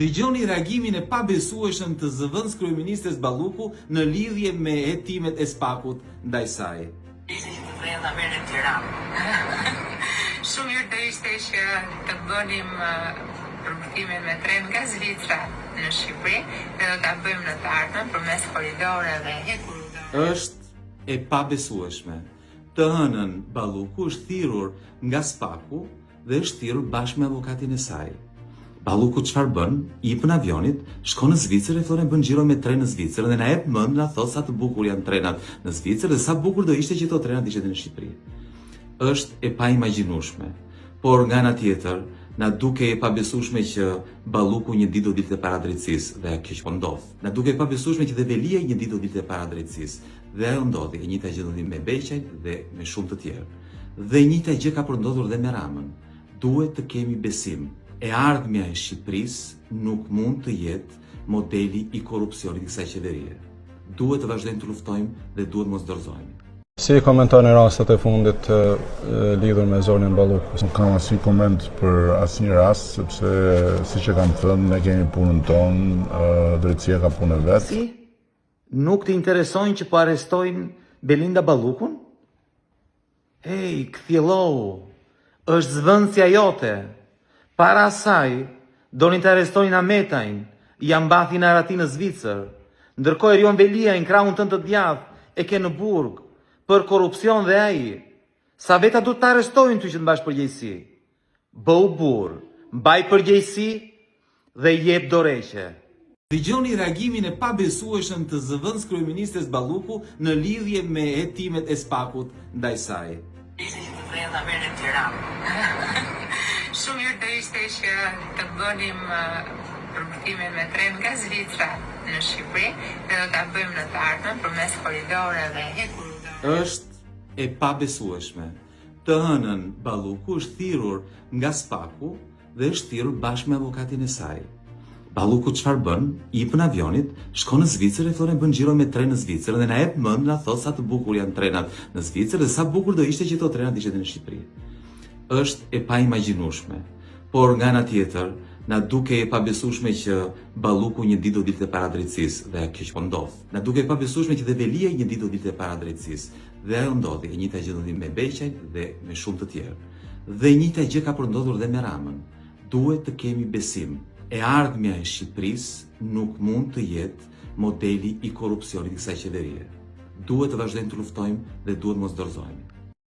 Dëgjoni reagimin e pabesueshëm të zëvendës kryeministres Balluku në lidhje me hetimet e Spakut ndaj saj. Ishte që të vrejnë merë në Tiranë. Shumë mirë do ishte që të bënim përmërtimin me tren nga Zvicra në Shqipëri dhe do ta bëjmë në të ardhmen përmes koridoreve e korridoreve. Është e pabesueshme. Të hënën Balluku është thirrur nga Spaku dhe është thirrur bashkë me avokatin e saj. Balluku çfarë bën? I hipën avionit, shkon në Zvicër e thonë bën xhiro me tren në Zvicër dhe na jep mend na thos sa të bukur janë trenat në Zvicër dhe sa bukur do ishte që këto trenat ishin në Shqipëri. Është e paimagjinueshme. Por nga ana tjetër, na duke e pabesueshme që Balluku një ditë do dilte para drejtësisë dhe kjo që ndodh. Na duke e pabesueshme që dhe Velia një ditë do dilte para drejtësisë dhe ajo ndodhi. E njëjta gjë ndodhi me Beqajn dhe me shumë të tjerë. Dhe e njëjta gjë ka përndodhur dhe me Ramën. Duhet të kemi besim. E ardhmja e Shqipërisë nuk mund të jetë modeli i korrupsionit i kësaj qeverie. Duhet të vazhdojmë të luftojmë dhe duhet mos dorëzohemi. Si komentoni rastet e fundit lidhur me Zorin Balluku? Nuk kam asnjë koment për asnjë rast, sepse siç e kam thënë, ne kemi punën tonë, drejtësia ka punën vet. Si? Nuk të interesojnë që po arrestojnë Belinda Ballukun? Ej, kthjellohu, është zëvendësja jote. Para asaj, donin të arrestojnë Ametajn, ja mbathin Arati në Zvicër, ndërkohë Erion Velia në krahun tënd të djathtë e ke në burg për korrupsion dhe ai. Sa veta do të arrestojnë ty që të mbash përgjegjësi? Bëu burr, mbaj përgjegjësi dhe jep dorëheqje. Dëgjoni reagimin e pabesueshëm të zëvendës kryeministres Balluku në lidhje me hetimet e Spakut ndaj saj. Ishte që të vrejnë merë në Tiranë. Shumë mirë do ishte që të bënim përmërtimin me tren nga Zvicra në Shqipëri dhe do ta bëjmë në të ardhmen përmes koridoreve e korridoreve. Është e pabesueshme. Të hënën Balluku është thirrur nga Spaku dhe është thirrur bashkë me avokatin e saj. Balluku çfarë bën? I hipën avionit, shkon në Zvicër e thonë bën xhiro me tren në Zvicër dhe na jep mend na thos sa të bukur janë trenat në Zvicër dhe sa bukur do ishte që këto trenat ishin në Shqipëri. Është e paimagjinueshme. Por nga ana tjetër, na duke e pabesueshme që Balluku një ditë do dilte para drejtësisë dhe kjo që ndodh. Na duke e pabesueshme që dhe Velia një ditë do dilte para drejtësisë dhe ajo ndodhi. E njëjta gjë ndodhi me Beqajn dhe me shumë të tjerë. Dhe e njëjta gjë ka përndodhur dhe me Ramën. Duhet të kemi besim. E ardhmja e Shqipërisë nuk mund të jetë modeli i korrupsionit i kësaj qeverie. Duhet të vazhdojmë të luftojmë dhe duhet mos dorëzohemi.